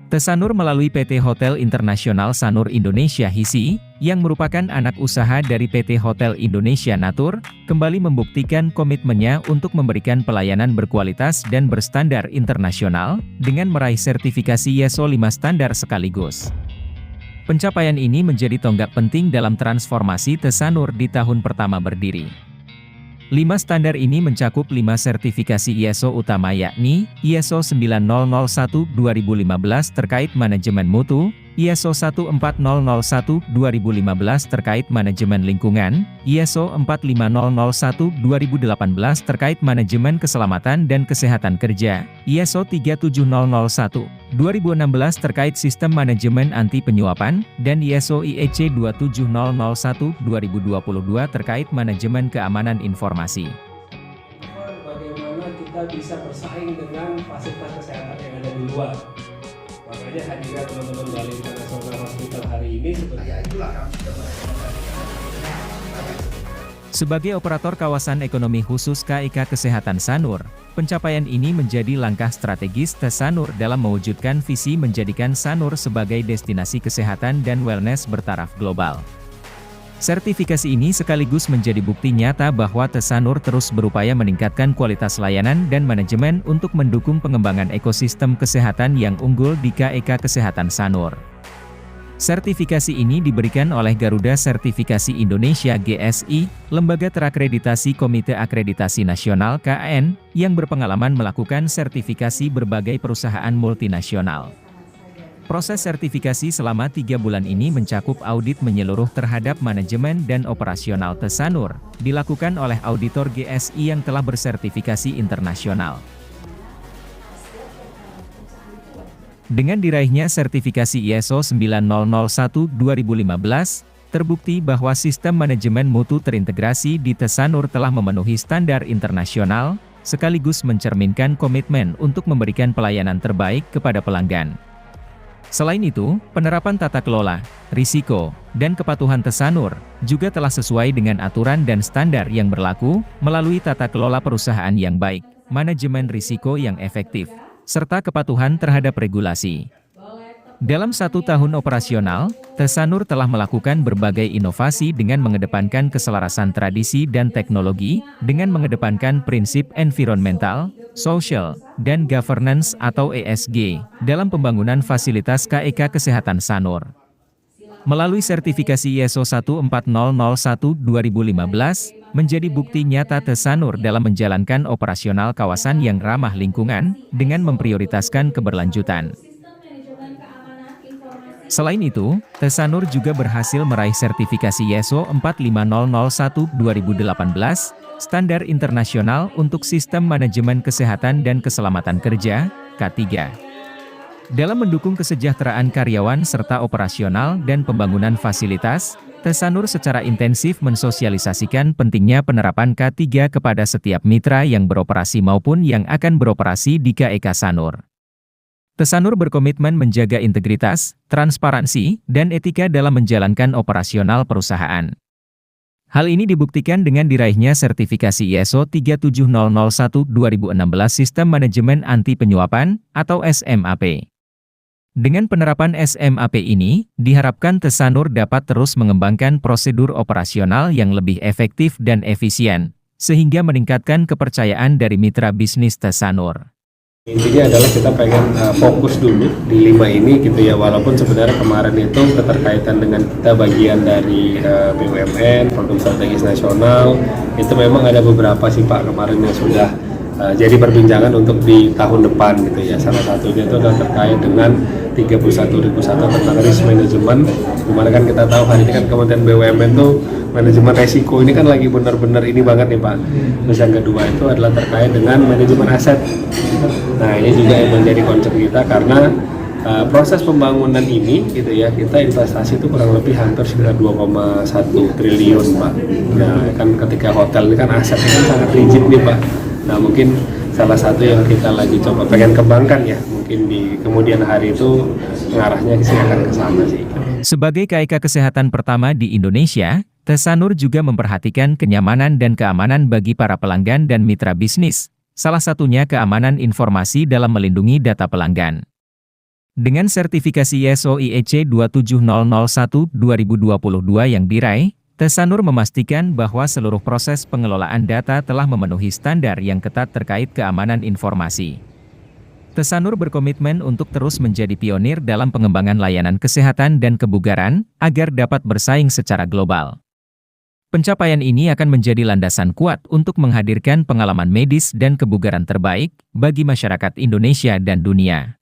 Tesanur melalui PT Hotel Internasional Sanur Indonesia HISI, yang merupakan anak usaha dari PT Hotel Indonesia Natur, kembali membuktikan komitmennya untuk memberikan pelayanan berkualitas dan berstandar internasional, dengan meraih sertifikasi ISO 5 standar sekaligus. Pencapaian ini menjadi tonggak penting dalam transformasi Tesanur di tahun pertama berdiri. 5 standar ini mencakup 5 sertifikasi ISO utama yakni, ISO 9001-2015 terkait manajemen mutu, ISO 14001-2015 terkait manajemen lingkungan, ISO 45001-2018 terkait manajemen keselamatan dan kesehatan kerja, ISO 37001-2016 terkait sistem manajemen anti penyuapan, dan ISO IEC 27001-2022 terkait manajemen keamanan informasi. Bagaimana kita bisa bersaing dengan fasilitas kesehatan yang ada di luar? Makanya hadirnya teman-teman dari International Hospital hari ini seperti itulah. Sebagai operator kawasan ekonomi khusus KEK Kesehatan Sanur, pencapaian ini menjadi langkah strategis Tesanur dalam mewujudkan visi menjadikan Sanur sebagai destinasi kesehatan dan wellness bertaraf global. Sertifikasi ini sekaligus menjadi bukti nyata bahwa Tesanur terus berupaya meningkatkan kualitas layanan dan manajemen untuk mendukung pengembangan ekosistem kesehatan yang unggul di KEK Kesehatan Sanur. Sertifikasi ini diberikan oleh Garuda Sertifikasi Indonesia GSI, lembaga terakreditasi Komite Akreditasi Nasional KAN, yang berpengalaman melakukan sertifikasi berbagai perusahaan multinasional. Proses sertifikasi selama 3 bulan ini mencakup audit menyeluruh terhadap manajemen dan operasional Tesanur, dilakukan oleh auditor GSI yang telah bersertifikasi internasional. Dengan diraihnya sertifikasi ISO 9001-2015, terbukti bahwa sistem manajemen mutu terintegrasi di Tesanur telah memenuhi standar internasional, sekaligus mencerminkan komitmen untuk memberikan pelayanan terbaik kepada pelanggan. Selain itu, penerapan tata kelola, risiko, dan kepatuhan Tesanur juga telah sesuai dengan aturan dan standar yang berlaku melalui tata kelola perusahaan yang baik, manajemen risiko yang efektif, serta kepatuhan terhadap regulasi. Dalam 1 tahun operasional, Tesanur telah melakukan berbagai inovasi dengan mengedepankan keselarasan tradisi dan teknologi, dengan mengedepankan prinsip environmental, social, dan governance atau ESG, dalam pembangunan fasilitas KEK Kesehatan Sanur. Melalui sertifikasi ISO 14001-2015, menjadi bukti nyata Tesanur dalam menjalankan operasional kawasan yang ramah lingkungan, dengan memprioritaskan keberlanjutan. Selain itu, Tesanur juga berhasil meraih sertifikasi ISO 45001-2018, standar internasional untuk sistem manajemen kesehatan dan keselamatan kerja, K3. Dalam mendukung kesejahteraan karyawan serta operasional dan pembangunan fasilitas, Tesanur secara intensif mensosialisasikan pentingnya penerapan K3 kepada setiap mitra yang beroperasi maupun yang akan beroperasi di KEK Sanur. Tesanur berkomitmen menjaga integritas, transparansi, dan etika dalam menjalankan operasional perusahaan. Hal ini dibuktikan dengan diraihnya sertifikasi ISO 37001-2016 Sistem Manajemen Anti Penyuapan, atau SMAP. Dengan penerapan SMAP ini, diharapkan Tesanur dapat terus mengembangkan prosedur operasional yang lebih efektif dan efisien, sehingga meningkatkan kepercayaan dari mitra bisnis Tesanur. Intinya adalah kita pengen fokus dulu di 5 ini gitu ya, walaupun sebenarnya kemarin itu keterkaitan dengan kita bagian dari BUMN, Produk Strategis Nasional, itu memang ada beberapa sih Pak kemarin yang sudah jadi perbincangan untuk di tahun depan gitu ya. Salah satunya itu adalah terkait dengan 31.001 tentang risk management, dimana kan kita tahu hari ini kan Kementerian BUMN tuh manajemen resiko ini kan lagi benar-benar ini banget nih Pak. Terus yang kedua itu adalah terkait dengan manajemen aset. Nah ini juga yang menjadi concern kita karena proses pembangunan ini gitu ya, kita investasi itu kurang lebih hampir sekitar 2,1 triliun Pak. Nah kan ketika hotel ini kan asetnya kan sangat rigid nih Pak. Nah mungkin salah satu yang kita lagi coba pengen kembangkan ya, mungkin di kemudian hari itu mengarahnya sih akan ke sana sih. Sebagai KEK kesehatan pertama di Indonesia, Tesanur juga memperhatikan kenyamanan dan keamanan bagi para pelanggan dan mitra bisnis, salah satunya keamanan informasi dalam melindungi data pelanggan. Dengan sertifikasi ISO IEC 27001-2022 yang diraih, Tesanur memastikan bahwa seluruh proses pengelolaan data telah memenuhi standar yang ketat terkait keamanan informasi. Tesanur berkomitmen untuk terus menjadi pionir dalam pengembangan layanan kesehatan dan kebugaran, agar dapat bersaing secara global. Pencapaian ini akan menjadi landasan kuat untuk menghadirkan pengalaman medis dan kebugaran terbaik bagi masyarakat Indonesia dan dunia.